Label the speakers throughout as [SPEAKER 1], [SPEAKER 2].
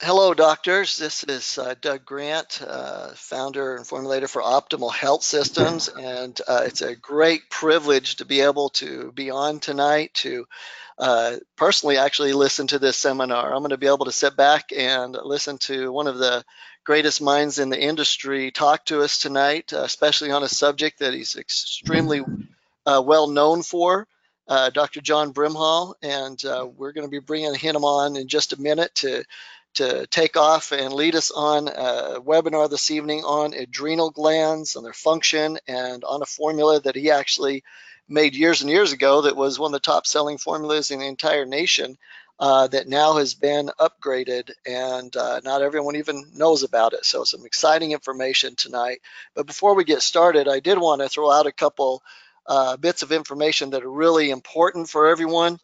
[SPEAKER 1] Hello, doctors. This is Doug Grant, founder and formulator for Optimal Health Systems, and it's a great privilege to be able to be on tonight to personally actually listen to this seminar. I'm going to be able to sit back and listen to one of the greatest minds in the industry talk to us tonight, especially on a subject that he's extremely well known for. Dr. John Brimhall, and we're going to be bringing him on in just a minute to take off and lead us on a webinar this evening on adrenal glands and their function and on a formula that he actually made years and years ago that was one of the top selling formulas in the entire nation that now has been upgraded, and not everyone even knows about it. So some exciting information tonight. But before we get started, I did want to throw out a couple bits of information that are really important for everyone.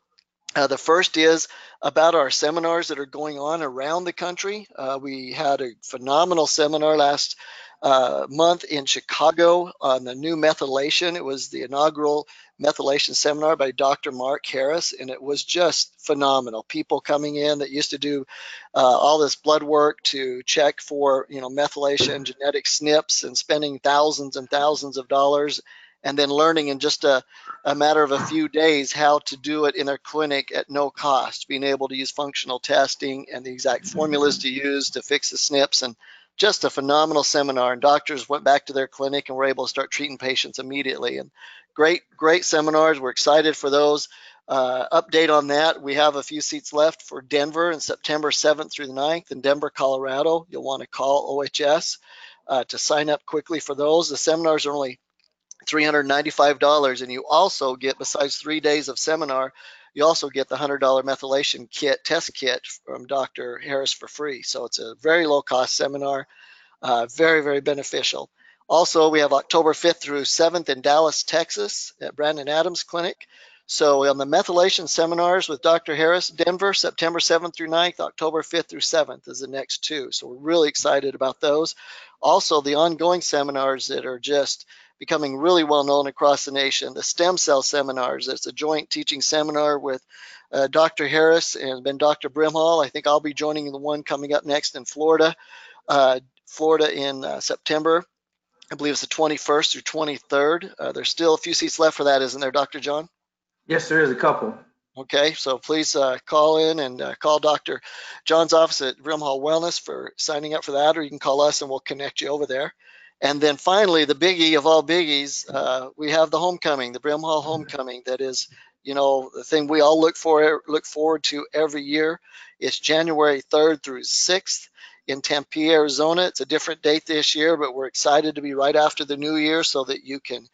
[SPEAKER 1] The first is about our seminars that are going on around the country. We had a phenomenal seminar last month in Chicago on the new methylation. It was the inaugural methylation seminar by Dr. Mark Harris, and it was just phenomenal. People coming in that used to do all this blood work to check for, methylation, genetic SNPs, and spending thousands and thousands of dollars, and then learning in just a matter of a few days how to do it in their clinic at no cost, being able to use functional testing and the exact formulas to use to fix the SNPs, and just a phenomenal seminar. And doctors went back to their clinic and were able to start treating patients immediately. And great seminars. We're excited for those. Update on that, we have a few seats left for Denver in September 7th through the 9th in Denver, Colorado. You'll want to call OHS to sign up quickly for those. The seminars are only $395, and you also get, besides 3 days of seminar, you also get the $100 methylation kit, test kit from Dr. Harris for free. So it's a very low cost seminar, very beneficial. Also, we have October 5th through 7th in Dallas, Texas at Brandon Adams Clinic. So on the methylation seminars with Dr. Harris, Denver, September 7th through 9th, October 5th through 7th is the next two. So we're really excited about those. Also, the ongoing seminars that are just becoming really well known across the nation, the stem cell seminars. It's a joint teaching seminar with Dr. Harris and then Dr. Brimhall. I think I'll be joining the one coming up next in Florida, in September. I believe it's the 21st through 23rd. There's still a few seats left for that, isn't there, Dr. John?
[SPEAKER 2] Yes, there is a couple.
[SPEAKER 1] Okay, so please call in and call Dr. John's office at Brimhall Wellness for signing up for that, or you can call us and we'll connect you over there. And then finally, the biggie of all biggies, we have the homecoming, the Brimhall homecoming. That is, the thing we all look forward to every year. It's January 3rd through 6th in Tempe, Arizona. It's a different date this year, but we're excited to be right after the new year so that you can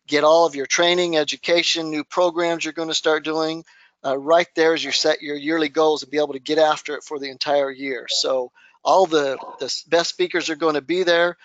[SPEAKER 1] get all of your training, education, new programs you're going to start doing. Right there as you set your yearly goals and be able to get after it for the entire year. So all the best speakers are going to be there.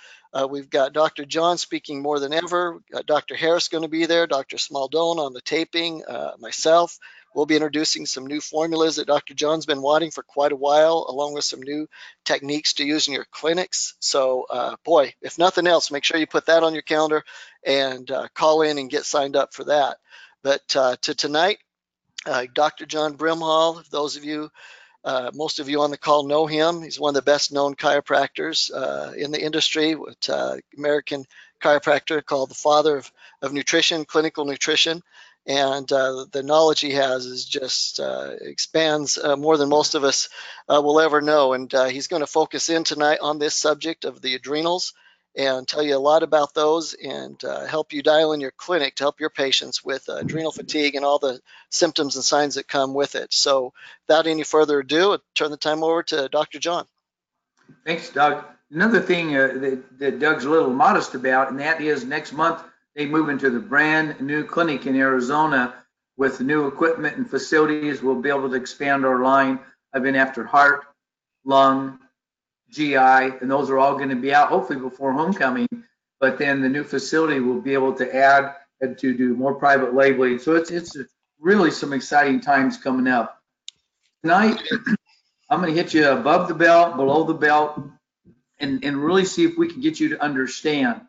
[SPEAKER 1] We've got Dr. John speaking more than ever. Dr. Harris going to be there. Dr. Smaldone on the taping. Myself. We'll be introducing some new formulas that Dr. John's been wanting for quite a while, along with some new techniques to use in your clinics. So, boy, if nothing else, make sure you put that on your calendar and call in and get signed up for that. But to tonight, Dr. John Brimhall, those of you, most of you on the call know him. He's one of the best known chiropractors in the industry, with American chiropractor, called the father of nutrition, clinical nutrition. And the knowledge he has is just expands more than most of us will ever know. And he's going to focus in tonight on this subject of the adrenals and tell you a lot about those and help you dial in your clinic to help your patients with adrenal fatigue and all the symptoms and signs that come with it. So without any further ado, I'll turn the time over to Dr. John.
[SPEAKER 2] Thanks, Doug. Another thing that Doug's a little modest about, and that is next month they move into the brand new clinic in Arizona with new equipment and facilities. We'll be able to expand our line. I've been after heart, lung, GI, and those are all going to be out hopefully before homecoming. But then the new facility will be able to add and to do more private labeling. So it's really some exciting times coming up. Tonight, I'm going to hit you above the belt, below the belt, and really see if we can get you to understand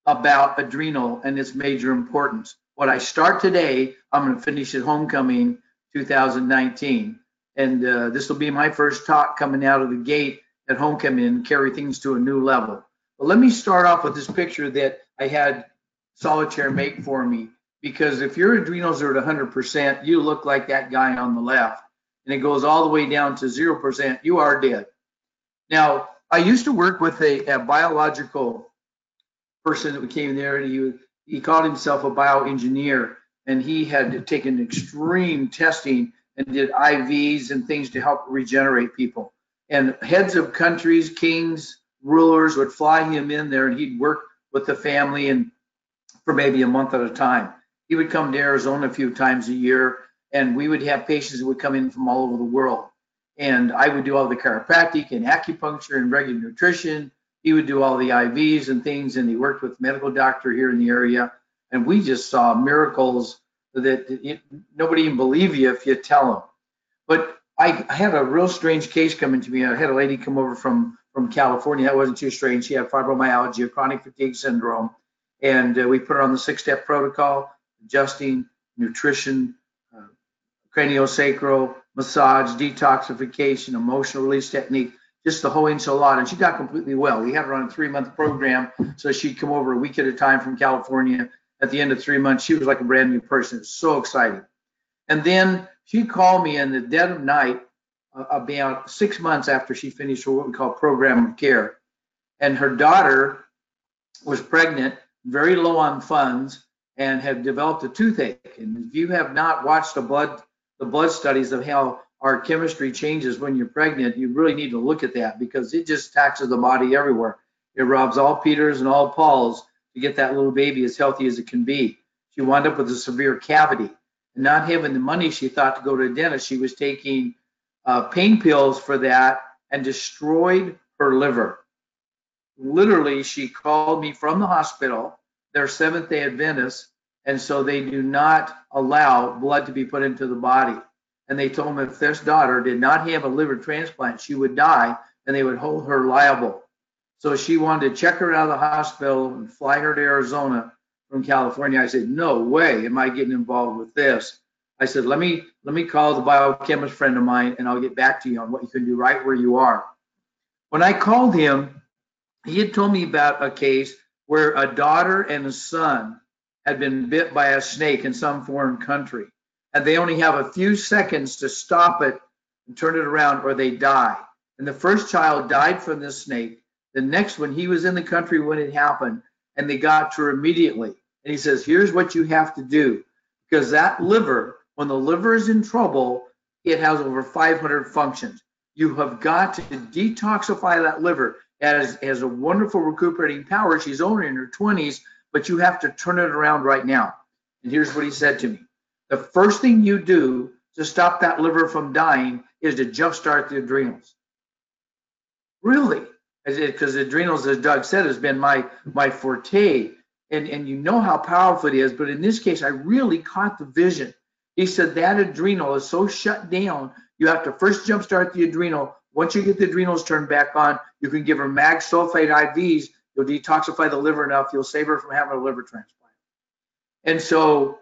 [SPEAKER 2] about adrenal and its major importance. What I start today, I'm going to finish at homecoming 2019. And this will be my first talk coming out of the gate at homecoming and carry things to a new level. But let me start off with this picture that I had Solitaire make for me, because if your adrenals are at 100%, you look like that guy on the left, and it goes all the way down to 0%, you are dead. Now, I used to work with a biological person that came there, and he called himself a bioengineer, and he had taken extreme testing and did IVs and things to help regenerate people. And heads of countries, kings, rulers would fly him in there, and he'd work with the family and for maybe a month at a time. He would come to Arizona a few times a year, and we would have patients that would come in from all over the world. And I would do all the chiropractic and acupuncture and regular nutrition. He would do all the IVs and things, and he worked with a medical doctor here in the area. And we just saw miracles that nobody even believe you if you tell them. But I had a real strange case coming to me. I had a lady come over from California. That wasn't too strange. She had fibromyalgia, chronic fatigue syndrome. And we put her on the 6-step protocol, adjusting, nutrition, craniosacral, massage, detoxification, emotional release technique, just the whole enchilada. And she got completely well. We had her on a 3-month program, so she'd come over a week at a time from California. At the end of 3 months, she was like a brand new person. It was so exciting. And then she called me in the dead of night, about 6 months after she finished her what we call program of care. And her daughter was pregnant, very low on funds, and had developed a toothache. And if you have not watched the blood studies of how our chemistry changes when you're pregnant, you really need to look at that, because it just taxes the body everywhere. It robs all Peters and all Pauls to get that little baby as healthy as it can be. She wound up with a severe cavity. And not having the money, she thought, to go to a dentist, she was taking pain pills for that, and destroyed her liver. Literally, she called me from the hospital. They're Seventh-day Adventists, and so they do not allow blood to be put into the body. And they told me if this daughter did not have a liver transplant, she would die, and they would hold her liable. So she wanted to check her out of the hospital and fly her to Arizona from California. I said, no way am I getting involved with this. I said, let me call the biochemist friend of mine, and I'll get back to you on what you can do right where you are. When I called him, he had told me about a case where a daughter and a son had been bit by a snake in some foreign country, and they only have a few seconds to stop it and turn it around, or they die. And the first child died from this snake. The next one, he was in the country when it happened, and they got to her immediately. And he says, here's what you have to do, because that liver, when the liver is in trouble, it has over 500 functions. You have got to detoxify that liver. It has a wonderful recuperating power. She's only in her 20s, but you have to turn it around right now. And here's what he said to me. The first thing you do to stop that liver from dying is to jumpstart the adrenals. Really? Because adrenals, as Doug said, has been my forte. And you know how powerful it is. But in this case, I really caught the vision. He said that adrenal is so shut down, you have to first jumpstart the adrenal. Once you get the adrenals turned back on, you can give her mag sulfate IVs. You'll detoxify the liver enough, you'll save her from having a liver transplant. And so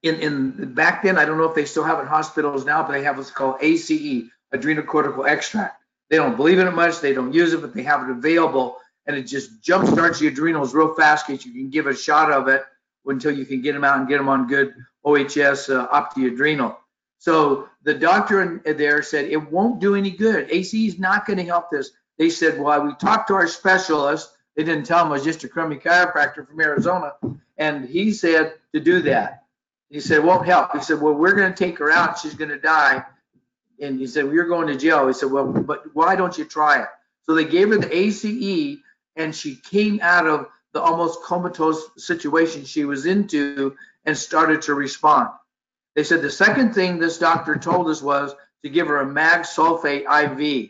[SPEAKER 2] in back then, I don't know if they still have it in hospitals now, but they have what's called ACE, adrenocortical extract. They don't believe in it much, they don't use it, but they have it available, and it just jumpstarts the adrenals real fast because you can give a shot of it until you can get them out and get them on good OHS opti-adrenal. So the doctor there said, it won't do any good. ACE is not going to help this. They said, well, we talked to our specialist. They didn't tell him I was just a crummy chiropractor from Arizona. And he said to do that. He said, it won't help. He said, well, we're going to take her out. She's going to die. And he said, well, you're going to jail. He said, well, but why don't you try it? So they gave her the ACE, and she came out of the almost comatose situation she was into and started to respond. They said the second thing this doctor told us was to give her a mag sulfate IV.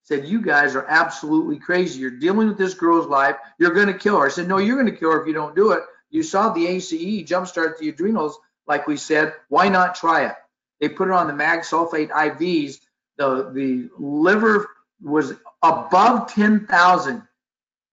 [SPEAKER 2] Said, you guys are absolutely crazy. You're dealing with this girl's life. You're going to kill her. I said, no, you're going to kill her if you don't do it. You saw the ACE jumpstart the adrenals, like we said. Why not try it? They put her on the mag sulfate IVs. The liver was above 10,000.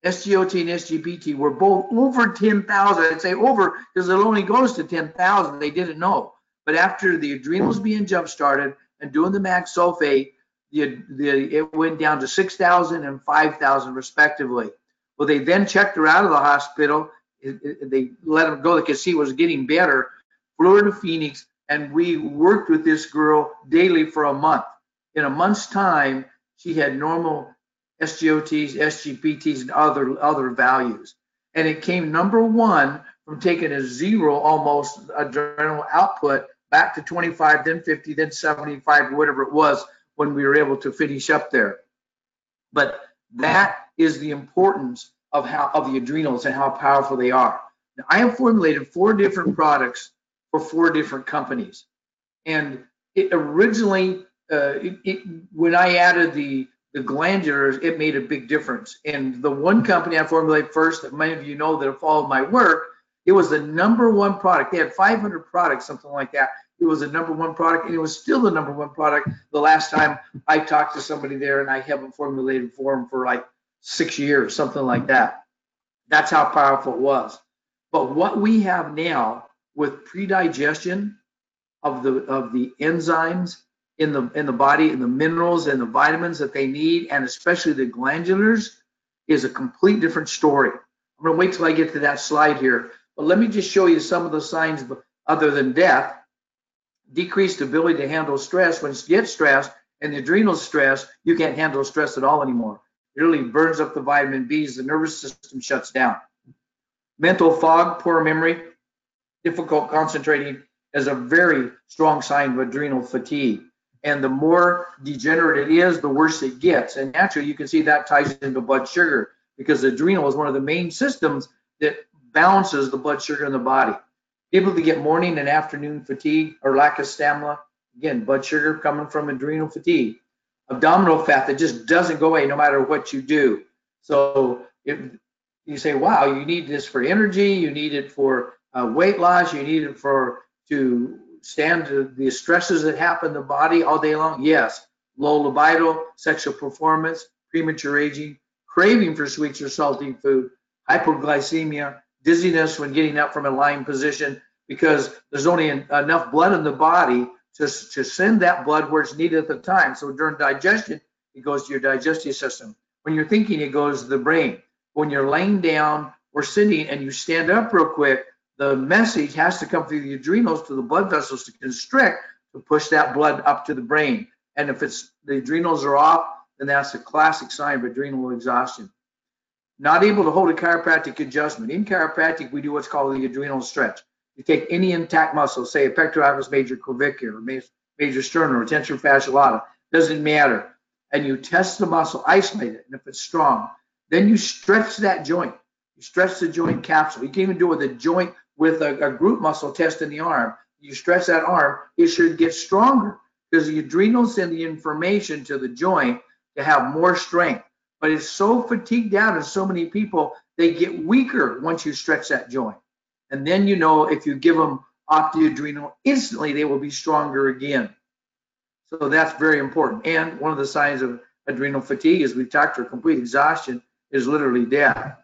[SPEAKER 2] SGOT and SGPT were both over 10,000. I'd say over because it only goes to 10,000. They didn't know. But after the adrenals being jump started, and doing the max sulfate, it went down to 6,000 and 5,000 respectively. Well, they then checked her out of the hospital. They let her go. They could see it was getting better. Flew her to Phoenix, and we worked with this girl daily for a month. In a month's time, she had normal SGOTs, SGPTs, and other values. And it came number one from taking a zero almost adrenal output back to 25, then 50, then 75, whatever it was when we were able to finish up there. But that is the importance of the adrenals and how powerful they are. Now, I have formulated 4 different products for 4 different companies. And it originally, when I added the glandulars, it made a big difference. And the one company I formulated first, that many of you know that have followed my work, it was the number one product. They had 500 products, something like that. It was the number one product, and it was still the number one product the last time I talked to somebody there, and I haven't formulated for them for like 6 years, something like that. That's how powerful it was. But what we have now with pre-digestion of the enzymes in the body, and the minerals and the vitamins that they need, and especially the glandulars, is a complete different story. I'm going to wait till I get to that slide here, but let me just show you some of the signs other than death. Decreased ability to handle stress. When you get stressed and the adrenal stress, you can't handle stress at all anymore. It really burns up the vitamin Bs. The nervous system shuts down. Mental fog, poor memory, difficult concentrating is a very strong sign of adrenal fatigue. And the more degenerate it is, the worse it gets. And naturally, you can see that ties into blood sugar, because the adrenal is one of the main systems that balances the blood sugar in the body. People that get morning and afternoon fatigue or lack of stamina, again, blood sugar coming from adrenal fatigue. Abdominal fat that just doesn't go away no matter what you do. So if you say, wow, you need this for energy, you need it for weight loss, you need it to stand the stresses that happen in the body all day long. Yes, low libido, sexual performance, premature aging, craving for sweets or salty food, hypoglycemia, dizziness when getting up from a lying position, because there's only enough blood in the body to send that blood where it's needed at the time. So during digestion, it goes to your digestive system. When you're thinking, it goes to the brain. When you're laying down or sitting and you stand up real quick, the message has to come through the adrenals to the blood vessels to constrict, to push that blood up to the brain. And if the adrenals are off, then that's a classic sign of adrenal exhaustion. Not able to hold a chiropractic adjustment. In chiropractic, we do what's called the adrenal stretch. You take any intact muscle, say a pectoralis major clavicular, major sternum, or tensor fasciae lata, doesn't matter. And you test the muscle, isolate it, and if it's strong, then you stretch that joint. You stretch the joint capsule. You can even do it with a joint with a group muscle test in the arm. You stretch that arm, it should get stronger, because the adrenals send the information to the joint to have more strength. But it's so fatigued out in so many people, they get weaker once you stretch that joint. And then, you know, if you give them opti-adrenal, instantly they will be stronger again. So that's very important. And one of the signs of adrenal fatigue, as we've talked, or complete exhaustion, is literally death.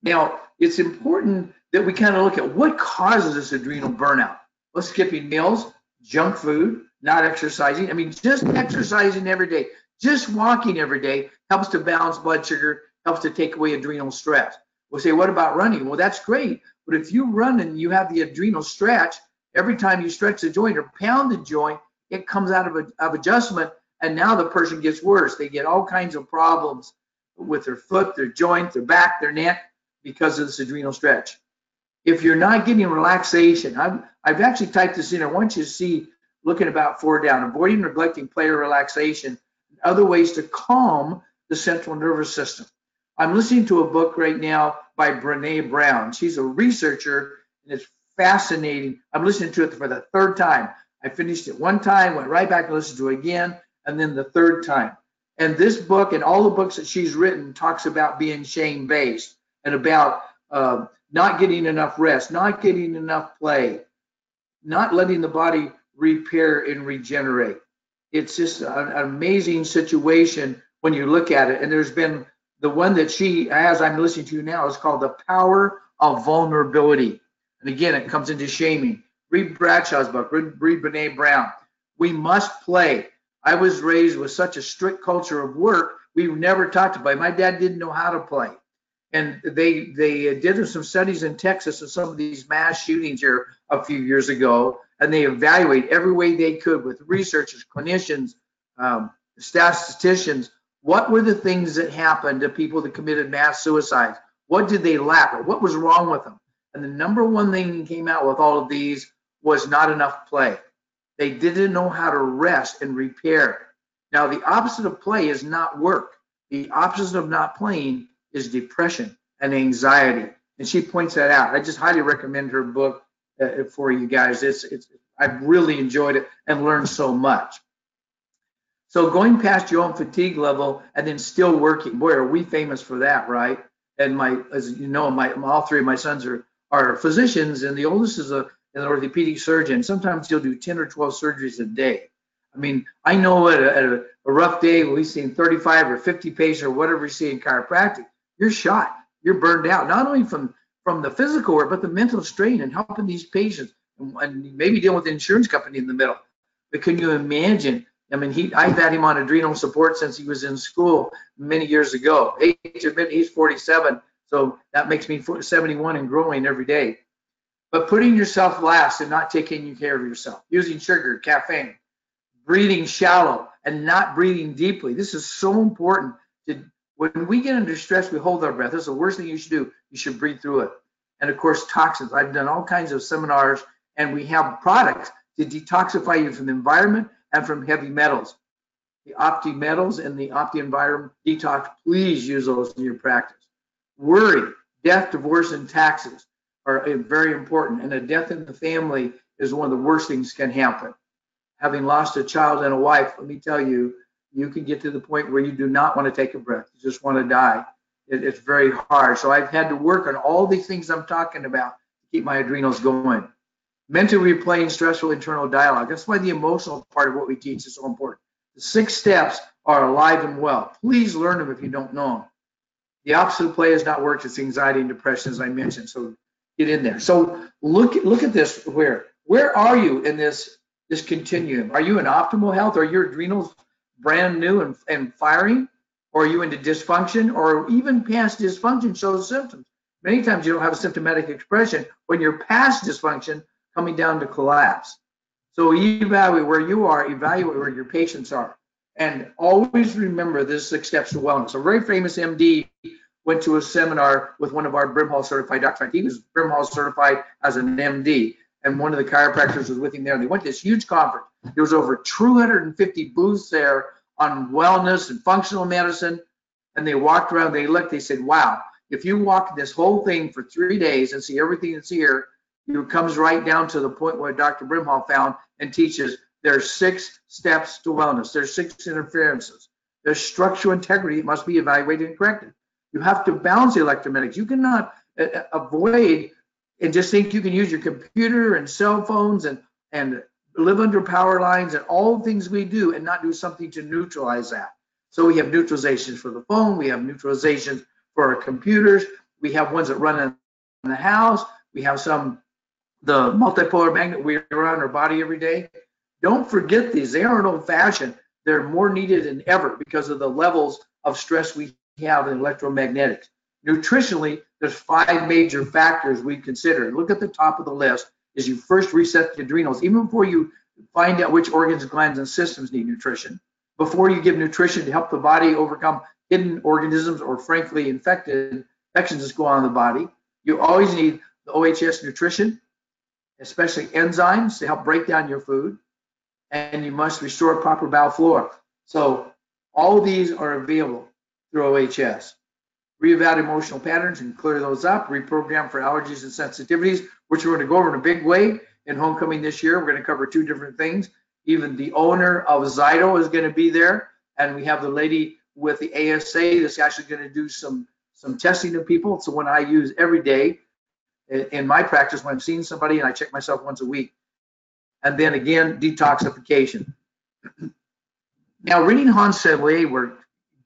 [SPEAKER 2] Now, it's important that we kind of look at what causes this adrenal burnout. Well, skipping meals, junk food, not exercising. I mean, just exercising every day, just walking every day helps to balance blood sugar, helps to take away adrenal stress. We'll say, what about running? Well, that's great. But if you run and you have the adrenal stretch, every time you stretch the joint or pound the joint, it comes out of adjustment, and now the person gets worse. They get all kinds of problems with their foot, their joint, their back, their neck, because of this adrenal stretch. If you're not getting relaxation, I've actually typed this in. I want you to see, looking about 4 down, avoiding, neglecting play or relaxation, and other ways to calm the central nervous system. I'm listening to a book right now by Brené Brown. She's a researcher, and it's fascinating. I'm listening to it for the 3rd time. I finished it 1 time, went right back and listened to it again, and then the 3rd time. And this book and all the books that she's written talks about being shame-based and about not getting enough rest, not getting enough play, not letting the body repair and regenerate. It's just an amazing situation when you look at it. And there's been the one that she has, I'm listening to now, is called The Power of Vulnerability. And again, it comes into shaming. Read Bradshaw's book, read Brené Brown. We must play. I was raised with such a strict culture of work. We never taught to play. My dad didn't know how to play. And they did some studies in Texas of some of these mass shootings here a few years ago, and they evaluate every way they could with researchers, clinicians, statisticians. What were the things that happened to people that committed mass suicides? What did they lack? What was wrong with them? And the number one thing that came out with all of these was not enough play. They didn't know how to rest and repair. Now, the opposite of play is not work. The opposite of not playing is depression and anxiety. And she points that out. I just highly recommend her book for you guys. I've really enjoyed it and learned so much. So going past your own fatigue level and then still working, boy, are we famous for that, right? And as you know, all three of my sons are physicians, and the oldest is an orthopedic surgeon. Sometimes he'll do 10 or 12 surgeries a day. I mean, I know at a rough day when we've seen 35 or 50 patients or whatever you see in chiropractic, you're shot, you're burned out, not only from the physical work, but the mental strain and helping these patients and maybe dealing with the insurance company in the middle. But can you imagine? I mean, I've had him on adrenal support since he was in school many years ago. He's 47, so that makes me 71 and growing every day. But putting yourself last and not taking care of yourself, using sugar, caffeine, breathing shallow and not breathing deeply. This is so important. When we get under stress, we hold our breath. That's the worst thing you should do. You should breathe through it. And of course, toxins. I've done all kinds of seminars, and we have products to detoxify you from the environment and from heavy metals. The Opti Metals and the Opti Environment Detox, please use those in your practice. Worry, death, divorce, and taxes are very important. And a death in the family is one of the worst things that can happen. Having lost a child and a wife, let me tell you, you can get to the point where you do not want to take a breath. You just want to die. It's very hard. So I've had to work on all these things I'm talking about to keep my adrenals going. Mentally replaying stressful internal dialogue. That's why the emotional part of what we teach is so important. The 6 steps are alive and well. Please learn them if you don't know them. The opposite of play is not work. It's anxiety and depression, as I mentioned. So get in there. So look at this. Where are you in this continuum? Are you in optimal health? Are your adrenals brand new and firing? Or are you into dysfunction? Or even past dysfunction shows symptoms. Many times you don't have a symptomatic expression when you're past dysfunction coming down to collapse. So evaluate where you are, evaluate where your patients are. And always remember this 6 steps to wellness. A very famous MD went to a seminar with one of our Brimhall certified doctors. He was Brimhall certified as an MD, and one of the chiropractors was with him there. And they went to this huge conference. There was over 250 booths there on wellness and functional medicine. And they walked around, they looked, they said, wow, if you walk this whole thing for 3 days and see everything that's here, it comes right down to the point where Dr. Brimhall found and teaches there's 6 steps to wellness. There's 6 interferences. There's structural integrity that must be evaluated and corrected. You have to balance the electromagnetics. You cannot avoid and just think you can use your computer and cell phones and live under power lines and all the things we do and not do something to neutralize that. So we have neutralizations for the phone. We have neutralizations for our computers. We have ones that run in the house. We have the multipolar magnet we run our body every day. Don't forget these. They aren't old-fashioned. They're more needed than ever because of the levels of stress we have in electromagnetics. Nutritionally, there's 5 major factors we consider. Look at the top of the list is you first reset the adrenals, even before you find out which organs, glands, and systems need nutrition. Before you give nutrition to help the body overcome hidden organisms or frankly infections that go on in the body, you always need the OHS nutrition, especially enzymes to help break down your food, and you must restore proper bowel flora. So all of these are available through OHS. Reevaluate emotional patterns and clear those up, reprogram for allergies and sensitivities, which we're going to go over in a big way in homecoming this year. We're going to cover 2 different things. Even the owner of Zyto is going to be there, and we have the lady with the ASA that's actually going to do some testing of people. It's the one I use every day in my practice when I'm seeing somebody, and I check myself once a week. And then again, detoxification. Now, reading Hans Selye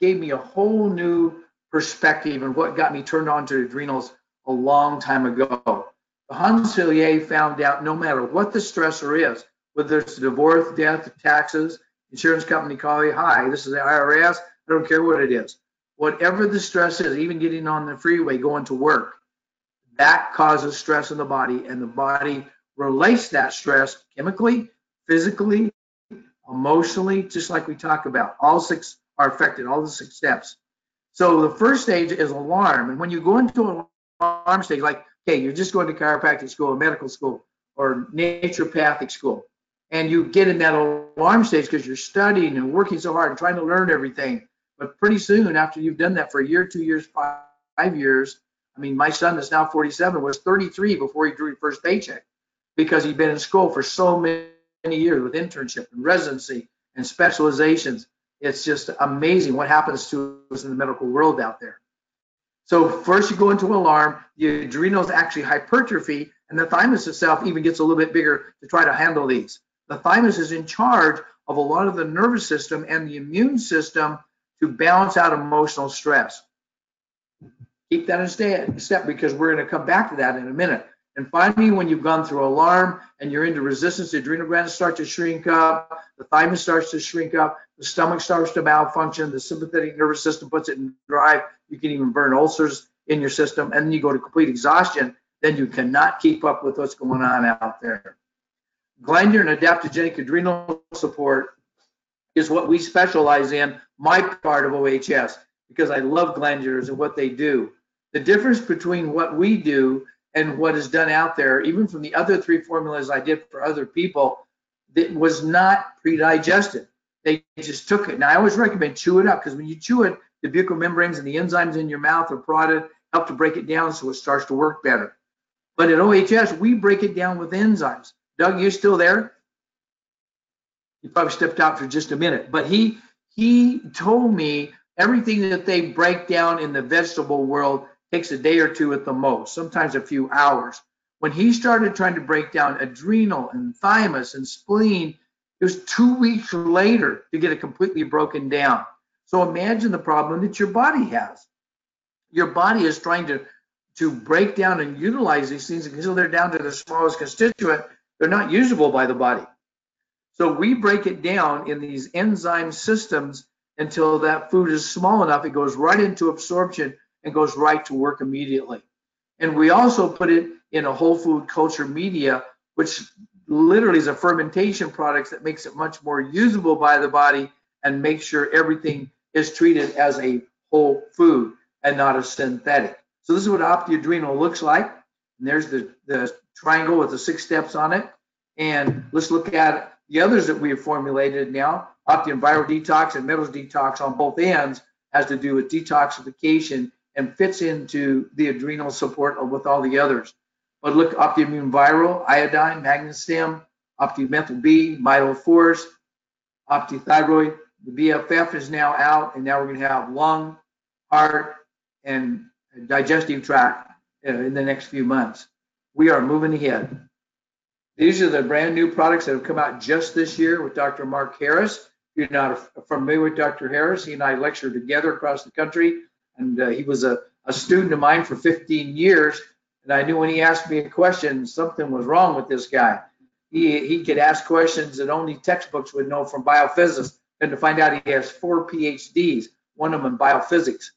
[SPEAKER 2] gave me a whole new perspective and what got me turned on to adrenals a long time ago. Hans Selye found out no matter what the stressor is, whether it's divorce, death, taxes, insurance company call you, hi, this is the IRS, I don't care what it is. Whatever the stress is, even getting on the freeway, going to work, that causes stress in the body, and the body relates that stress chemically, physically, emotionally, just like we talk about. All six are affected, all the 6 steps. So the first stage is alarm. And when you go into an alarm stage, like, okay, you're just going to chiropractic school or medical school or naturopathic school, and you get in that alarm stage because you're studying and working so hard and trying to learn everything. But pretty soon, after you've done that for a year, 2 years, 5 years, I mean, my son is now 47, was 33 before he drew his first paycheck because he'd been in school for so many years with internship and residency and specializations. It's just amazing what happens to us in the medical world out there. So first you go into alarm, the adrenals actually hypertrophy, and the thymus itself even gets a little bit bigger to try to handle these. The thymus is in charge of a lot of the nervous system and the immune system to balance out emotional stress. Keep that in step because we're going to come back to that in a minute. And finally, when you've gone through alarm and you're into resistance, the adrenal glands start to shrink up, the thymus starts to shrink up, the stomach starts to malfunction, the sympathetic nervous system puts it in drive. You can even burn ulcers in your system, and then you go to complete exhaustion. Then you cannot keep up with what's going on out there. Glandular and adaptogenic adrenal support is what we specialize in, my part of OHS, because I love glandulars and what they do. The difference between what we do and what is done out there, even from the other 3 formulas I did for other people, that was not pre-digested. They just took it. Now, I always recommend chew it up because when you chew it, the buccal membranes and the enzymes in your mouth are prodded, help to break it down so it starts to work better. But at OHS, we break it down with enzymes. Doug, you still there? He probably stepped out for just a minute. But he told me everything that they break down in the vegetable world takes a day or 2 at the most, sometimes a few hours. When he started trying to break down adrenal and thymus and spleen, it was 2 weeks later to get it completely broken down. So imagine the problem that your body has. Your body is trying to break down and utilize these things until they're down to the smallest constituent. They're not usable by the body. So we break it down in these enzyme systems until that food is small enough, it goes right into absorption and goes right to work immediately. And we also put it in a whole food culture media, which literally is a fermentation product that makes it much more usable by the body and makes sure everything is treated as a whole food and not a synthetic. So this is what OptiAdrenal looks like. And there's the triangle with the 6 steps on it. And let's look at the others that we have formulated now. OptiViral Detox and Metals Detox on both ends has to do with detoxification and fits into the adrenal support with all the others. But look, OptiImmune Viral, iodine, magnesium, OptiMethyl B, Vital Force, OptiThyroid. The BFF is now out, and now we're going to have lung, heart, and digestive tract in the next few months. We are moving ahead. These are the brand new products that have come out just this year with Dr. Mark Harris. If you're not familiar with Dr. Harris, he and I lectured together across the country, and he was a student of mine for 15 years. And I knew when he asked me a question, something was wrong with this guy. He could ask questions that only textbooks would know from biophysics, and to find out he has 4 PhDs, one of them in biophysics.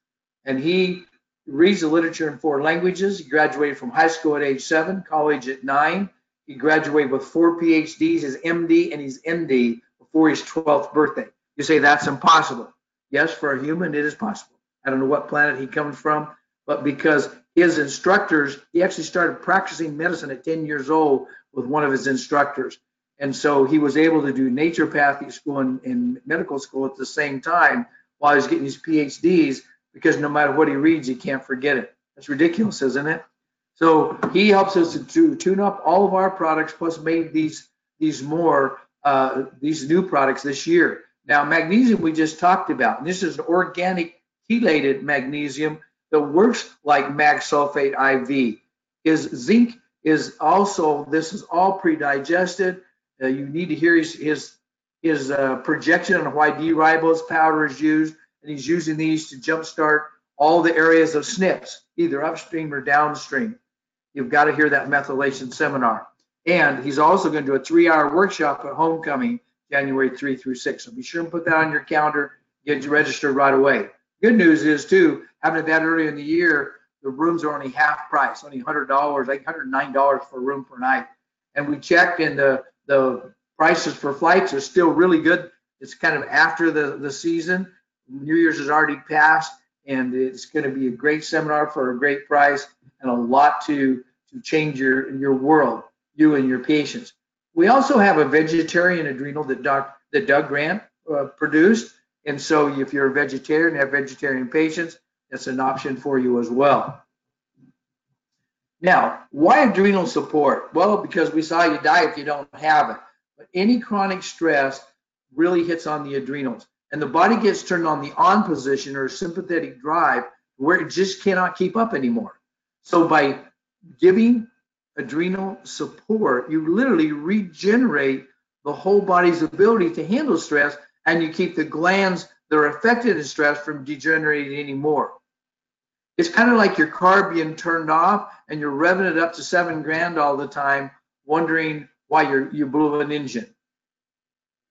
[SPEAKER 2] And he reads the literature in 4 languages. He graduated from high school at age 7, college at 9. He graduated with 4 PhDs, his MD and his ND before his 12th birthday. You say that's impossible. Yes, for a human, it is possible. I don't know what planet he comes from, but because his instructors, he actually started practicing medicine at 10 years old with one of his instructors. And so he was able to do naturopathic school and medical school at the same time while he's getting his PhDs, because no matter what he reads, he can't forget it. That's ridiculous, isn't it? So he helps us to tune up all of our products, plus made these new products this year. Now, magnesium we just talked about. And this is an organic chelated magnesium that works like mag sulfate IV. His zinc is also, this is all pre-digested. You need to hear his projection on why D-ribose powder is used, and he's using these to jumpstart all the areas of SNPs, either upstream or downstream. You've got to hear that methylation seminar. And he's also going to do a 3-hour workshop at Homecoming, January 3 through 6. So be sure and put that on your calendar, get you registered right away. Good news is, too, having it that early in the year, the rooms are only half price, only $100, like $109 for a room per night. And we checked, and the prices for flights are still really good. It's kind of after the season. New Year's has already passed, and it's going to be a great seminar for a great price and a lot to change your world, you and your patients. We also have a vegetarian adrenal that Doug Grant produced. And so if you're a vegetarian and have vegetarian patients, that's an option for you as well. Now, why adrenal support? Well, because we saw you die if you don't have it. But any chronic stress really hits on the adrenals. And the body gets turned on the on position or sympathetic drive where it just cannot keep up anymore. So by giving adrenal support, you literally regenerate the whole body's ability to handle stress, and you keep the glands that are affected in stress from degenerating anymore. It's kind of like your car being turned off and you're revving it up to 7 grand all the time, wondering why you blew an engine.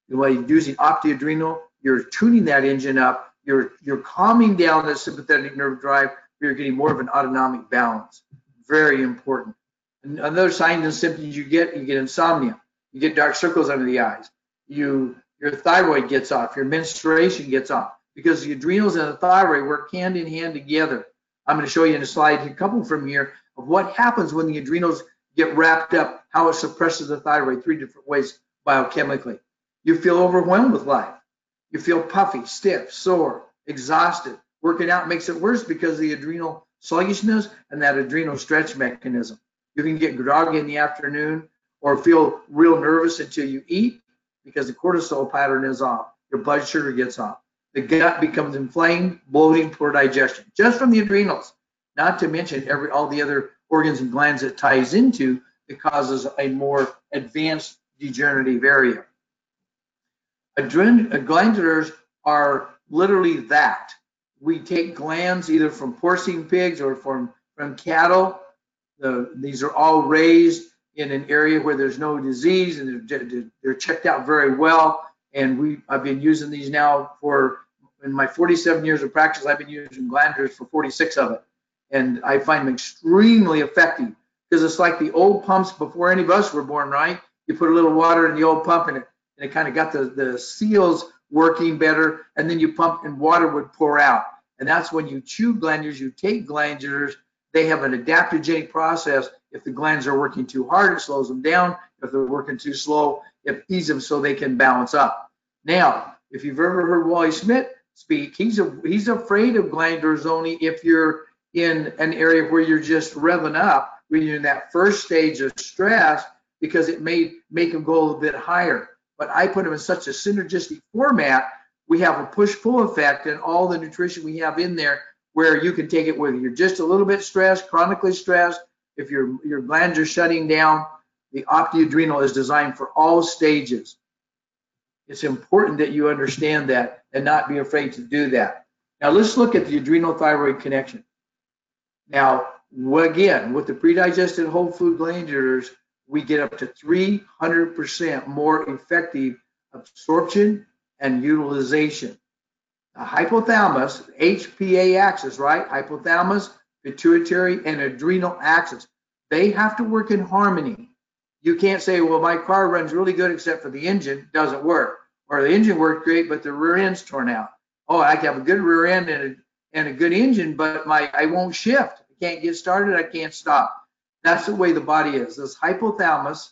[SPEAKER 2] While you're using opti-adrenal, you're tuning that engine up, you're calming down the sympathetic nerve drive, you're getting more of an autonomic balance. Very important. And another signs and symptoms you get insomnia, you get dark circles under the eyes, your thyroid gets off, your menstruation gets off, because the adrenals and the thyroid work hand in hand together. I'm going to show you in a slide, a couple from here, of what happens when the adrenals get wrapped up, how it suppresses the thyroid 3 different ways biochemically. You feel overwhelmed with life. You feel puffy, stiff, sore, exhausted. Working out makes it worse because of the adrenal sluggishness and that adrenal stretch mechanism. You can get groggy in the afternoon or feel real nervous until you eat because the cortisol pattern is off. Your blood sugar gets off. The gut becomes inflamed, bloating, poor digestion, just from the adrenals, not to mention all the other organs and glands it ties into that causes a more advanced degenerative area. Glandulars are literally that. We take glands either from porcine pigs or from cattle. These are all raised in an area where there's no disease, and they're checked out very well. And I've been using these now in my 47 years of practice, I've been using glandulars for 46 of it. And I find them extremely effective because it's like the old pumps before any of us were born, right? You put a little water in the old pump and it kind of got the seals working better, and then you pump and water would pour out. And that's when you chew glandulars, you take glandulars, they have an adaptogenic process. If the glands are working too hard, it slows them down. If they're working too slow, it eases them so they can balance up. Now, if you've ever heard Wally Schmidt speak, he's afraid of glandulars only if you're in an area where you're just revving up, when you're in that first stage of stress, because it may make them go a little bit higher. But I put them in such a synergistic format, we have a push-pull effect and all the nutrition we have in there where you can take it whether you're just a little bit stressed, chronically stressed, if your glands are shutting down. The opti-adrenal is designed for all stages. It's important that you understand that and not be afraid to do that. Now let's look at the adrenal-thyroid connection. Now, again, with the predigested whole food glandulars, we get up to 300% more effective absorption and utilization. The hypothalamus, HPA axis, right? Hypothalamus, pituitary, and adrenal axis. They have to work in harmony. You can't say, well, my car runs really good except for the engine, doesn't work. Or the engine worked great, but the rear end's torn out. Oh, I can have a good rear end and a good engine, but I won't shift. I can't get started, I can't stop. That's the way the body is. This hypothalamus,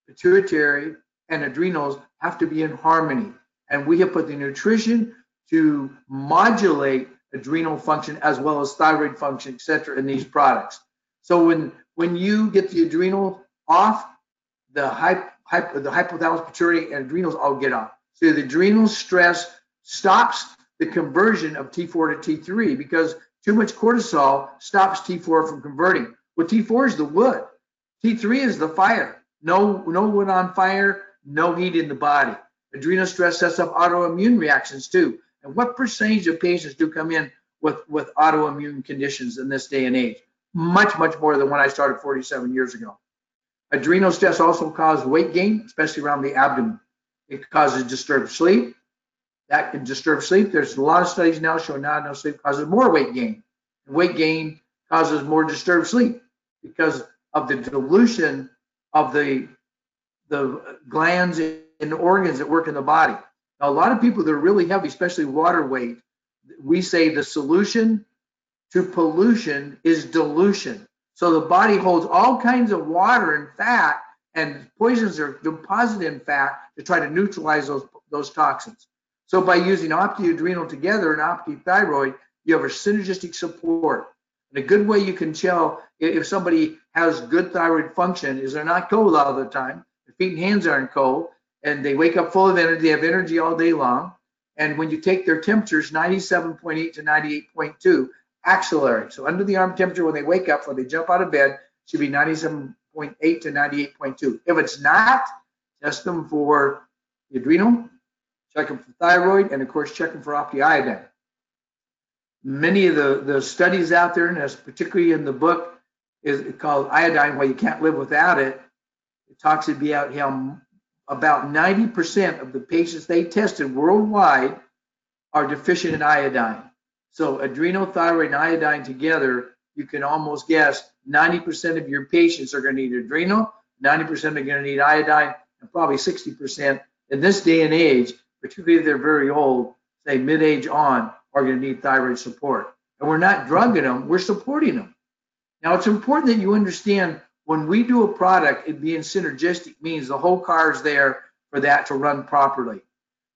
[SPEAKER 2] pituitary, and adrenals have to be in harmony. And we have put the nutrition to modulate adrenal function as well as thyroid function, et cetera, in these products. So when you get the adrenal off, the hypothalamus, pituitary, and adrenals all get off. So the adrenal stress stops the conversion of T4 to T3 because too much cortisol stops T4 from converting. Well, T4 is the wood. T3 is the fire. No wood on fire, no heat in the body. Adrenal stress sets up autoimmune reactions too. And what percentage of patients do come in with autoimmune conditions in this day and age? Much, much more than when I started 47 years ago. Adrenal stress also causes weight gain, especially around the abdomen. It causes disturbed sleep. That can disturb sleep. There's a lot of studies now showing not enough sleep causes more weight gain. And weight gain causes more disturbed sleep because of the dilution of the glands and organs that work in the body. Now, a lot of people that are really heavy, especially water weight, we say the solution to pollution is dilution. So the body holds all kinds of water and fat, and poisons are deposited in fat to try to neutralize those toxins. So by using OptiAdrenal together and OptiThyroid, you have a synergistic support. And a good way you can tell if somebody has good thyroid function is they're not cold all the time, their feet and hands aren't cold, and they wake up full of energy, they have energy all day long. And when you take their temperatures, 97.8 to 98.2, axillary. So under the arm temperature when they wake up, when they jump out of bed, should be 97.8 to 98.2. If it's not, test them for the adrenal, check them for thyroid, and of course, check them for OptiIodine. Many of the studies out there, and particularly in the book, is called Iodine, Why You Can't Live Without It. It talks about how about 90% of the patients they tested worldwide are deficient in iodine. So adrenal, thyroid, and iodine together, you can almost guess 90% of your patients are going to need adrenal, 90% are going to need iodine, and probably 60% in this day and age, particularly if they're very old, say mid-age on, are going to need thyroid support. And we're not drugging them, we're supporting them. Now, it's important that you understand when we do a product, it being synergistic means the whole car is there for that to run properly.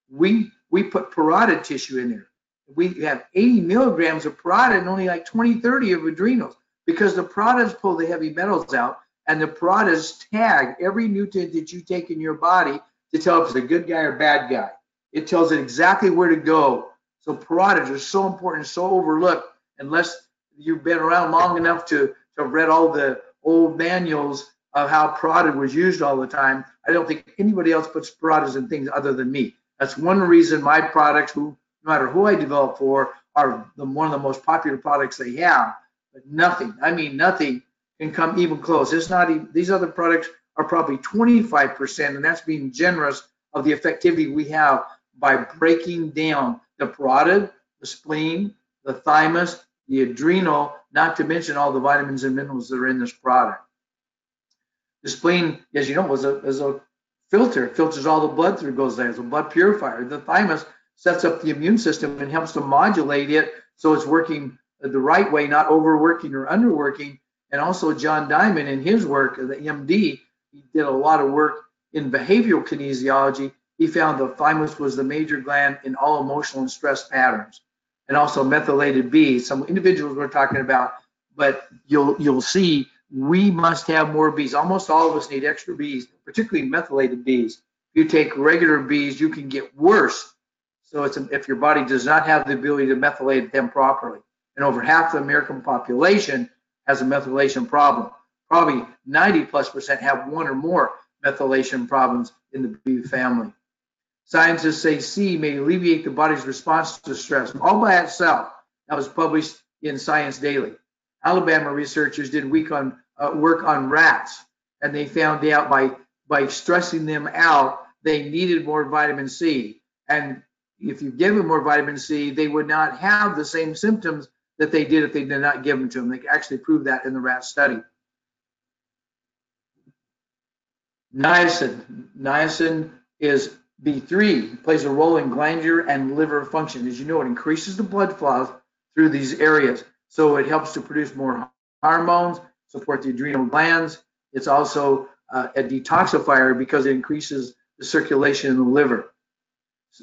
[SPEAKER 2] We put parotid tissue in there. We have 80 milligrams of parotid and only like 20, 30 of adrenals because the parotids pull the heavy metals out, and the parotids tag every nutrient that you take in your body to tell if it's a good guy or bad guy. It tells it exactly where to go. So parotids are so important, so overlooked, unless you've been around long enough to have read all the old manuals of how parotid was used all the time. I don't think anybody else puts parotids in things other than me. That's one reason my products, no matter who I develop for, are one of the most popular products they have. But nothing, I mean nothing, can come even close. It's not even, these other products are probably 25%, and that's being generous of the effectivity we have by breaking down the parotid, the spleen, the thymus, the adrenal, not to mention all the vitamins and minerals that are in this product. The spleen, as you know, is a filter. It filters all the blood through, goes there. It's a blood purifier. The thymus sets up the immune system and helps to modulate it so it's working the right way, not overworking or underworking. And also John Diamond in his work, the MD, he did a lot of work in behavioral kinesiology. He found the thymus was the major gland in all emotional and stress patterns. And also methylated B. Some individuals we're talking about, but you'll see we must have more Bs. Almost all of us need extra Bs, particularly methylated Bs. If you take regular Bs, you can get worse. So if your body does not have the ability to methylate them properly. And over half the American population has a methylation problem. Probably 90+% have one or more methylation problems in the B family. Scientists say C may alleviate the body's response to stress all by itself. That was published in Science Daily. Alabama researchers did work on rats, and they found out by stressing them out, they needed more vitamin C. And if you give them more vitamin C, they would not have the same symptoms that they did if they did not give them to them. They actually proved that in the rat study. Niacin. Niacin is B3, plays a role in glandular and liver function. As you know, it increases the blood flow through these areas. So it helps to produce more hormones, support the adrenal glands. It's also a detoxifier because it increases the circulation in the liver.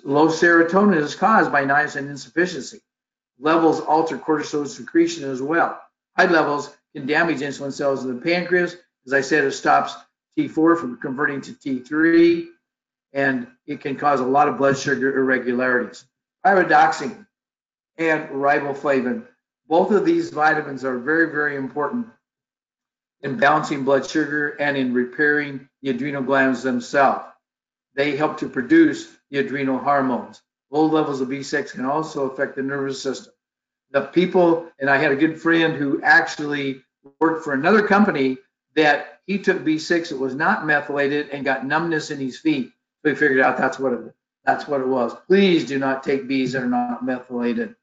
[SPEAKER 2] Low serotonin is caused by niacin insufficiency. Levels alter cortisol secretion as well. High levels can damage insulin cells in the pancreas. As I said, it stops T4 from converting to T3, and it can cause a lot of blood sugar irregularities. Pyridoxine and riboflavin. Both of these vitamins are very, very important in balancing blood sugar and in repairing the adrenal glands themselves. They help to produce the adrenal hormones. Low levels of B6 can also affect the nervous system. The people, and I had a good friend who actually worked for another company that he took B6, it was not methylated, and got numbness in his feet. So he figured out that's what it was. Please do not take Bs that are not methylated.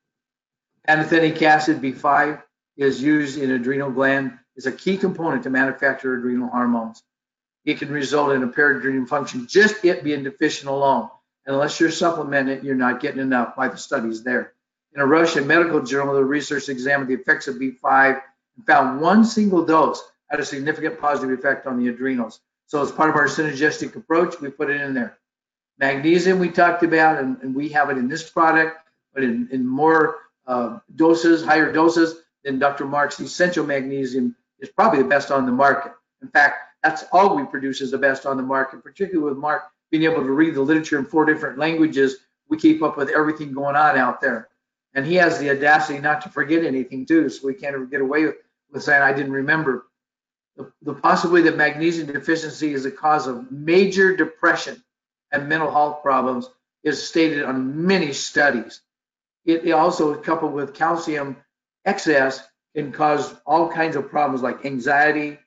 [SPEAKER 2] Pantothenic acid, B5, is used in adrenal gland, is a key component to manufacture adrenal hormones. It can result in impaired adrenal function, just it being deficient alone. Unless you're supplementing it, you're not getting enough by the studies there. In a Russian medical journal, the researchers examined the effects of B5 and found one single dose had a significant positive effect on the adrenals. So as part of our synergistic approach, we put it in there. Magnesium we talked about, and we have it in this product, but in more doses, higher doses than Dr. Mark's essential magnesium is probably the best on the market. In fact, that's all we produce is the best on the market, particularly with Mark being able to read the literature in 4 different languages. We keep up with everything going on out there. And he has the audacity not to forget anything too, so we can't ever get away with saying I didn't remember. The possibility that magnesium deficiency is a cause of major depression and mental health problems is stated on many studies. It also, coupled with calcium excess, can cause all kinds of problems like anxiety,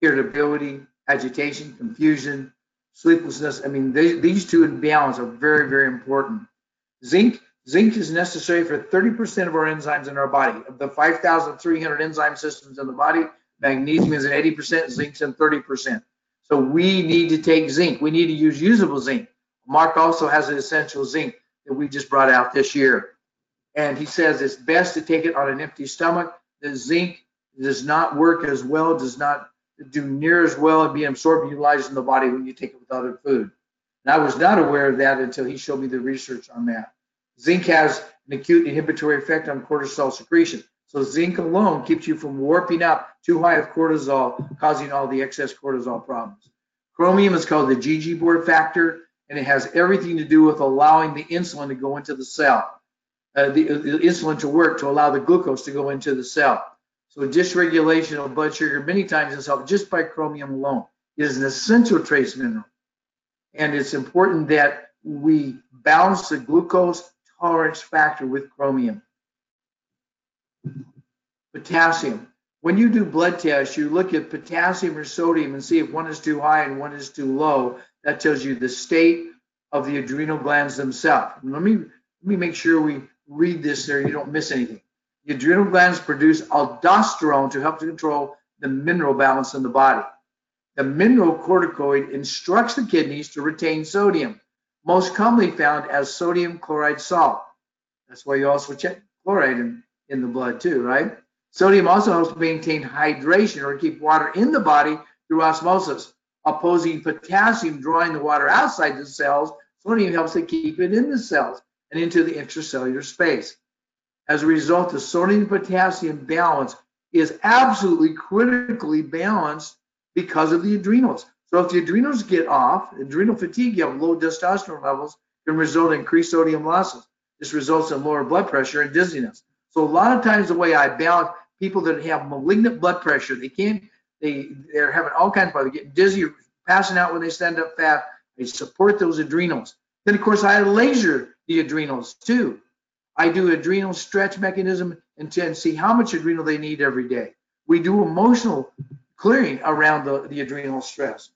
[SPEAKER 2] irritability, agitation, confusion, sleeplessness. I mean, these two in balance are very, very important. Zinc is necessary for 30% of our enzymes in our body. Of the 5,300 enzyme systems in the body, magnesium is in 80%, zinc's in 30%. So we need to take zinc. We need to use usable zinc. Mark also has an essential zinc that we just brought out this year. And he says it's best to take it on an empty stomach. The zinc does not work as well, does not do near as well and be absorbed and utilized in the body when you take it with other food. And I was not aware of that until he showed me the research on that. Zinc has an acute inhibitory effect on cortisol secretion. So zinc alone keeps you from warping up too high of cortisol, causing all the excess cortisol problems. Chromium is called the GG board factor, and it has everything to do with allowing the insulin to go into the cell, the insulin to work to allow the glucose to go into the cell. So dysregulation of blood sugar many times is helped just by chromium alone. It is an essential trace mineral. And it's important that we balance the glucose tolerance factor with chromium. Potassium. When you do blood tests, you look at potassium or sodium and see if one is too high and one is too low. That tells you the state of the adrenal glands themselves. Let me make sure we read this there, you don't miss anything. The adrenal glands produce aldosterone to help to control the mineral balance in the body. The mineral corticoid instructs the kidneys to retain sodium, most commonly found as sodium chloride salt. That's why you also check chloride in the blood too, right? Sodium also helps maintain hydration or keep water in the body through osmosis. Opposing potassium drawing the water outside the cells, sodium helps to keep it in the cells and into the intracellular space. As a result, the sodium potassium balance is absolutely critically balanced because of the adrenals. So if the adrenals get off, adrenal fatigue, you have low testosterone levels, can result in increased sodium losses. This results in lower blood pressure and dizziness. So a lot of times the way I balance people that have malignant blood pressure, they're having all kinds of problems, getting dizzy, passing out when they stand up fast. They support those adrenals. Then of course I laser the adrenals too. I do adrenal stretch mechanism and to see how much adrenal they need every day. We do emotional clearing around the adrenal stress.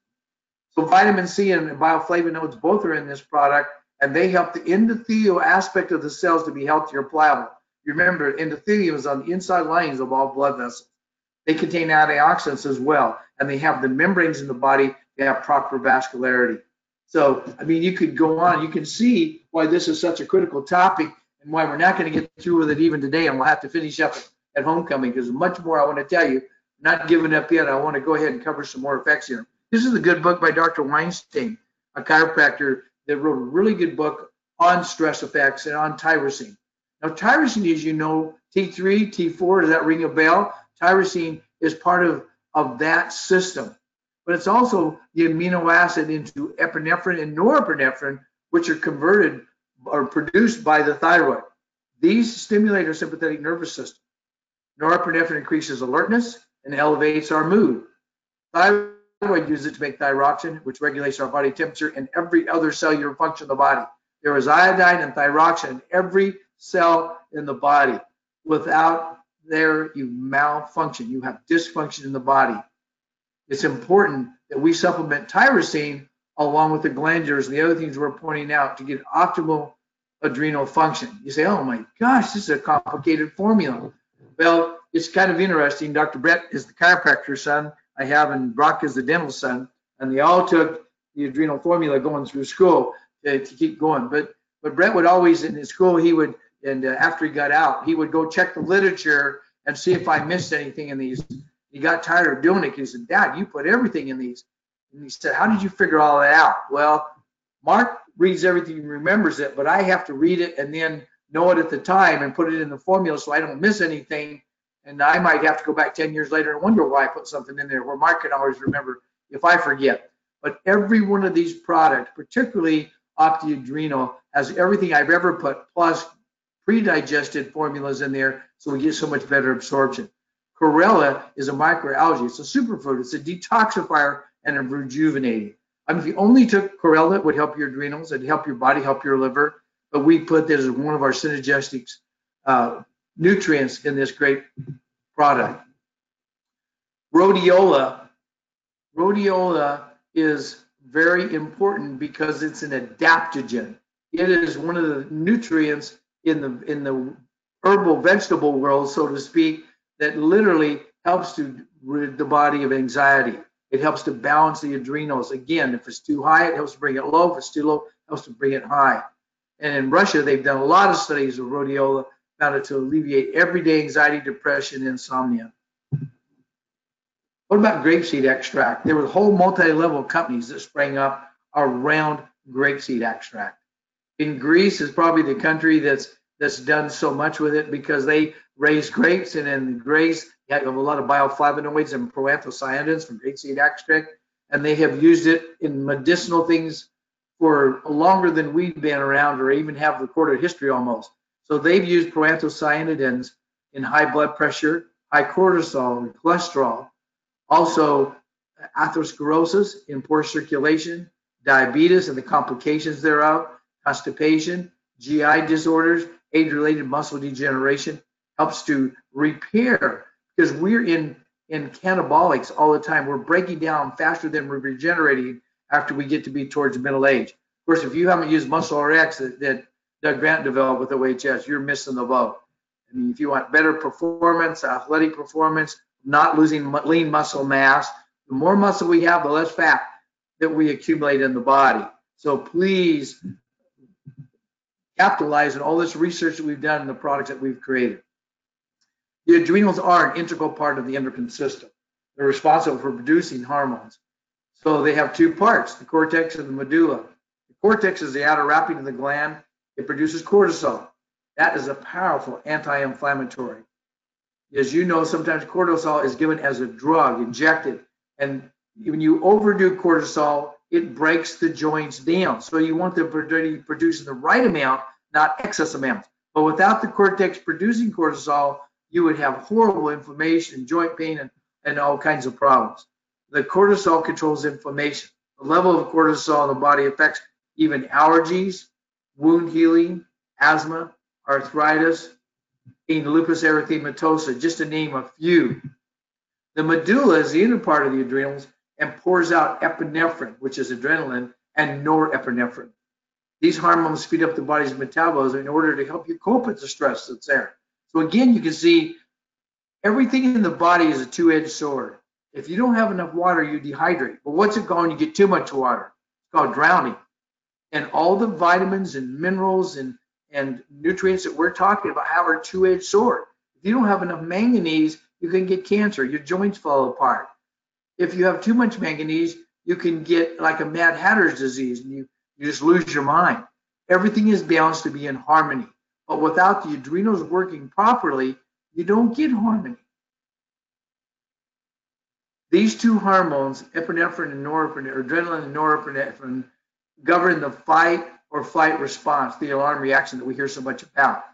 [SPEAKER 2] So vitamin C and bioflavonoids both are in this product, and they help the endothelial aspect of the cells to be healthier, pliable. You remember, endothelium is on the inside linings of all blood vessels. They contain antioxidants as well, and they have the membranes in the body that have proper vascularity. So, I mean, you could go on. You can see why this is such a critical topic and why we're not going to get through with it even today, and we'll have to finish up at homecoming because much more I want to tell you. Not giving up yet. I want to go ahead and cover some more effects here. This is a good book by Dr. Weinstein, a chiropractor that wrote a really good book on stress effects and on tyrosine. Now, tyrosine, as you know, T3, T4, does that ring a bell? Tyrosine is part of that system. But it's also the amino acid into epinephrine and norepinephrine, which are converted or produced by the thyroid. These stimulate our sympathetic nervous system. Norepinephrine increases alertness and elevates our mood. Thyroid uses it to make thyroxine, which regulates our body temperature and every other cellular function of the body. There is iodine and thyroxine in every cell in the body. Without there, you malfunction. You have dysfunction in the body. it's important that we supplement tyrosine along with the glandulars and the other things we're pointing out to get optimal adrenal function. You say, oh my gosh, this is a complicated formula. Well, it's kind of interesting. Dr. Brett is the chiropractor son I have, and Brock is the dental son, and they all took the adrenal formula going through school to keep going. But Brett would always, in his school, he would, and after he got out, he would go check the literature and see if I missed anything in these. He got tired of doing it because he said, Dad, you put everything in these. And he said, how did you figure all that out? Well, Mark reads everything and remembers it, but I have to read it and then know it at the time and put it in the formula so I don't miss anything. And I might have to go back 10 years later and wonder why I put something in there, where Mark can always remember if I forget. But every one of these products, particularly OptiAdrenal, has everything I've ever put, plus pre-digested formulas in there, so we get so much better absorption. Chlorella is a microalgae. It's a superfood. It's a detoxifier and a rejuvenating. I mean, if you only took chlorella, it would help your adrenals, it'd help your body, help your liver. But we put this as one of our synergistic nutrients in this great product. Rhodiola is very important because it's an adaptogen. It is one of the nutrients in the herbal vegetable world, so to speak, that literally helps to rid the body of anxiety. It helps to balance the adrenals. Again, if it's too high, it helps to bring it low. If it's too low, it helps to bring it high. And in Russia, they've done a lot of studies of rhodiola, found it to alleviate everyday anxiety, depression, insomnia. What about grapeseed extract? There were whole multi-level companies that sprang up around grapeseed extract. In Greece is probably the country that's done so much with it because they raise grapes, and in the grapes you have a lot of bioflavonoids and proanthocyanidins from grapeseed extract, and they have used it in medicinal things for longer than we've been around, or even have recorded history almost. So they've used proanthocyanidins in high blood pressure, high cortisol, and cholesterol, also atherosclerosis in poor circulation, diabetes and the complications thereof, constipation, GI disorders, age-related muscle degeneration, helps to repair, because we're in catabolics all the time. We're breaking down faster than we're regenerating after we get to be towards middle age. Of course, if you haven't used Muscle RX that Doug Grant developed with OHS, you're missing the boat. I mean, if you want better performance, athletic performance, not losing lean muscle mass, the more muscle we have, the less fat that we accumulate in the body. So please capitalize on all this research that we've done and the products that we've created. The adrenals are an integral part of the endocrine system. They're responsible for producing hormones. So they have two parts, the cortex and the medulla. The cortex is the outer wrapping of the gland. It produces cortisol. That is a powerful anti-inflammatory. As you know, sometimes cortisol is given as a drug, injected. And when you overdo cortisol, it breaks the joints down. So you want them to produce the right amount, not excess amounts. But without the cortex producing cortisol, you would have horrible inflammation, joint pain, and all kinds of problems. The cortisol controls inflammation. The level of cortisol in the body affects even allergies, wound healing, asthma, arthritis, and lupus erythematosus, just to name a few. The medulla is the inner part of the adrenals and pours out epinephrine, which is adrenaline, and norepinephrine. These hormones speed up the body's metabolism in order to help you cope with the stress that's there. So again, you can see everything in the body is a two-edged sword. If you don't have enough water, you dehydrate. But what's it called when you get too much water? It's called drowning. And all the vitamins and minerals and nutrients that we're talking about have a two-edged sword. If you don't have enough manganese, you can get cancer. Your joints fall apart. If you have too much manganese, you can get like a Mad Hatter's disease, and you just lose your mind. Everything is balanced to be in harmony. But without the adrenals working properly, you don't get harmony. These two hormones, epinephrine and norepinephrine, or adrenaline and norepinephrine, govern the fight or flight response, the alarm reaction that we hear so much about.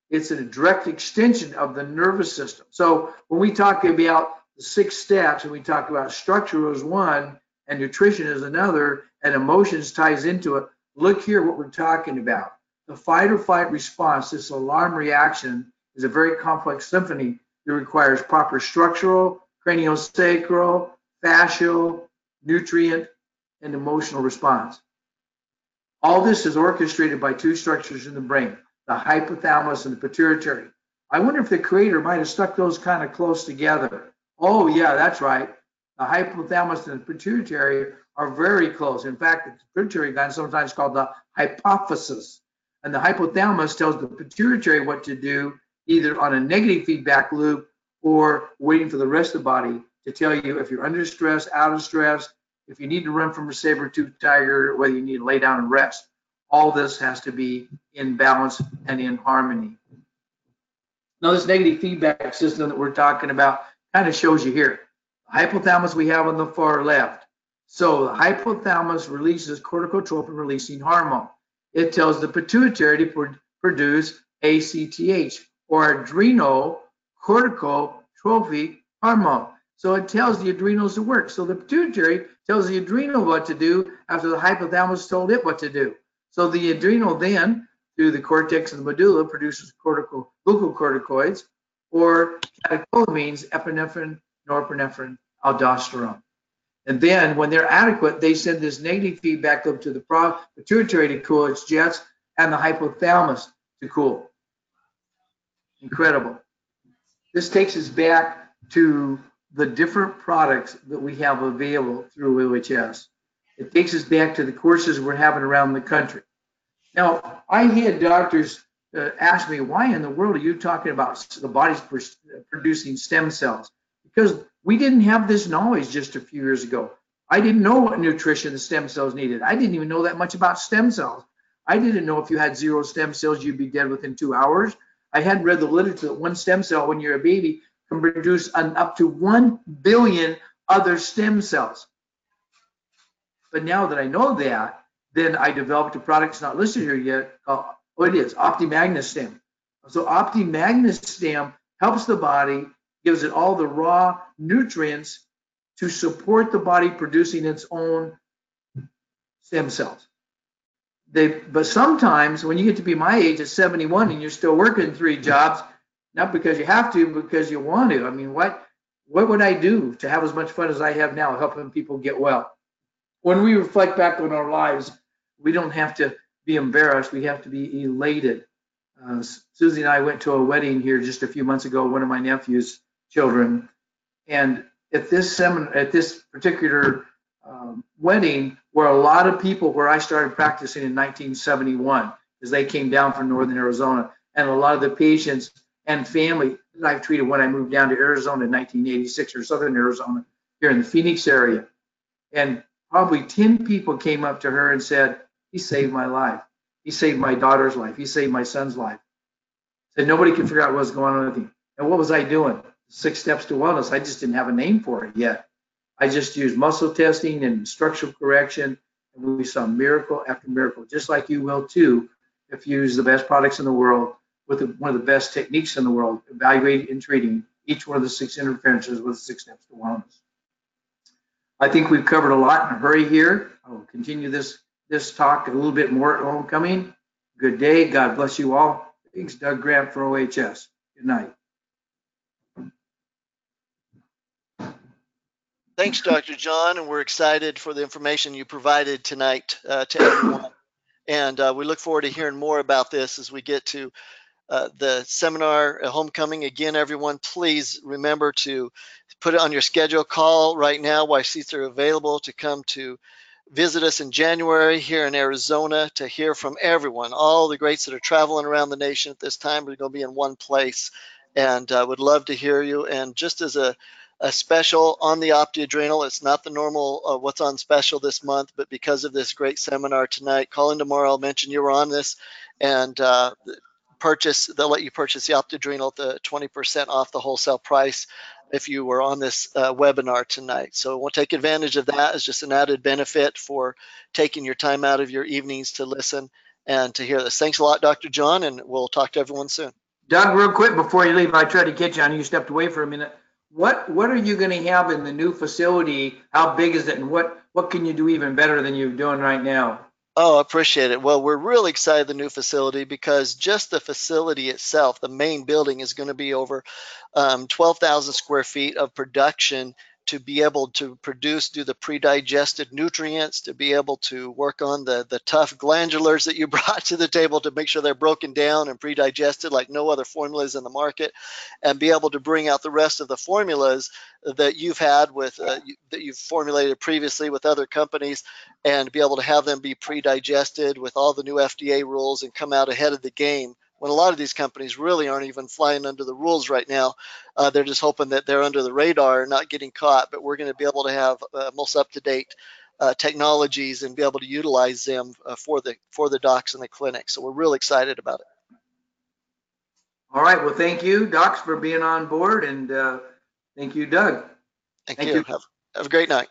[SPEAKER 2] It's a direct extension of the nervous system. So when we talk about the 6 steps, and we talk about structure as one, and nutrition is another, and emotions ties into it, look here what we're talking about. The fight or flight response, this alarm reaction, is a very complex symphony that requires proper structural, craniosacral, fascial, nutrient, and emotional response. All this is orchestrated by two structures in the brain, the hypothalamus and the pituitary. I wonder if the creator might have stuck those kind of close together. Oh, yeah, that's right. The hypothalamus and the pituitary are very close. In fact, the pituitary gland is sometimes called the hypophysis. And the hypothalamus tells the pituitary what to do, either on a negative feedback loop or waiting for the rest of the body to tell you if you're under stress, out of stress, if you need to run from a saber-toothed tiger, whether you need to lay down and rest. All this has to be in balance and in harmony. Now, this negative feedback system that we're talking about kind of shows you here. The hypothalamus we have on the far left. So the hypothalamus releases corticotropin-releasing hormone. It tells the pituitary to produce ACTH, or adrenal corticotrophic hormone. So it tells the adrenals to work. So the pituitary tells the adrenal what to do after the hypothalamus told it what to do. So the adrenal then, through the cortex and the medulla, produces glucocorticoids, or catecholamines, epinephrine, norepinephrine, aldosterone. And then when they're adequate, they send this negative feedback up to the pituitary to cool its jets and the hypothalamus to cool. Incredible. This takes us back to the different products that we have available through OHS. It takes us back to the courses we're having around the country. Now, I had doctors ask me, why in the world are you talking about the body's producing stem cells? Because we didn't have this knowledge just a few years ago. I didn't know what nutrition the stem cells needed. I didn't even know that much about stem cells. I didn't know if you had 0 stem cells, you'd be dead within 2 hours. I hadn't read the literature that one stem cell when you're a baby can produce up to 1 billion other stem cells. But now that I know that, then I developed a product that's not listed here yet. It is OptiMagnestem. So OptiMagnestem helps the body, gives it all the raw nutrients to support the body producing its own stem cells. But sometimes when you get to be my age at 71 and you're still working 3 jobs, not because you have to, but because you want to. I mean, what would I do to have as much fun as I have now helping people get well? When we reflect back on our lives, we don't have to be embarrassed. We have to be elated. Susie and I went to a wedding here just a few months ago, one of my nephew's children. And at this particular wedding were a lot of people where I started practicing in 1971, as they came down from northern Arizona. And a lot of the patients and family that I've treated when I moved down to Arizona in 1986, or southern Arizona, here in the Phoenix area. And probably 10 people came up to her and said, he saved my life. He saved my daughter's life. He saved my son's life. Said nobody could figure out what was going on with him. And what was I doing? 6 steps to wellness. I just didn't have a name for it yet. I just used muscle testing and structural correction, and we saw miracle after miracle, just like you will too, if you use the best products in the world with one of the best techniques in the world, evaluating and treating each one of the 6 interferences with 6 steps to wellness. I think we've covered a lot in a hurry here. I will continue this talk a little bit more at homecoming. Good day. God bless you all. Thanks, Doug Grant for OHS. Good night.
[SPEAKER 1] Thanks, Dr. John, and we're excited for the information you provided tonight to everyone. And we look forward to hearing more about this as we get to the seminar at homecoming. Again, everyone, please remember to put it on your schedule. Call right now while seats are available to come to visit us in January here in Arizona to hear from everyone. All the greats that are traveling around the nation at this time are going to be in one place, and would love to hear you. And just as a special on the OptiAdrenal, it's not the normal what's on special this month, but because of this great seminar tonight, call in tomorrow, mention you were on this, and they'll let you purchase the OptiAdrenal at the 20% off the wholesale price if you were on this webinar tonight. So we'll take advantage of that as just an added benefit for taking your time out of your evenings to listen and to hear this. Thanks a lot, Dr. John, and we'll talk to everyone soon.
[SPEAKER 2] Doug, real quick before you leave, I tried to catch you. I know you stepped away for a minute. What are you going to have in the new facility? How big is it, and what can you do even better than you're doing right now?
[SPEAKER 1] Oh, I appreciate it. Well, we're really excited the new facility because just the facility itself, the main building, is going to be over 12,000 square feet of production to be able to do the pre-digested nutrients, to be able to work on the tough glandulars that you brought to the table to make sure they're broken down and pre-digested like no other formulas in the market, and be able to bring out the rest of the formulas that you've had that you've formulated previously with other companies, and be able to have them be pre-digested with all the new FDA rules and come out ahead of the game when a lot of these companies really aren't even flying under the rules right now. They're just hoping that they're under the radar and not getting caught. But we're going to be able to have most up-to-date technologies and be able to utilize them for the docs in the clinic. So we're really excited about it.
[SPEAKER 2] All right. Well, thank you, docs, for being on board, and thank you, Doug.
[SPEAKER 1] Thank
[SPEAKER 2] Thank
[SPEAKER 1] you.
[SPEAKER 2] you.
[SPEAKER 1] Have a great night.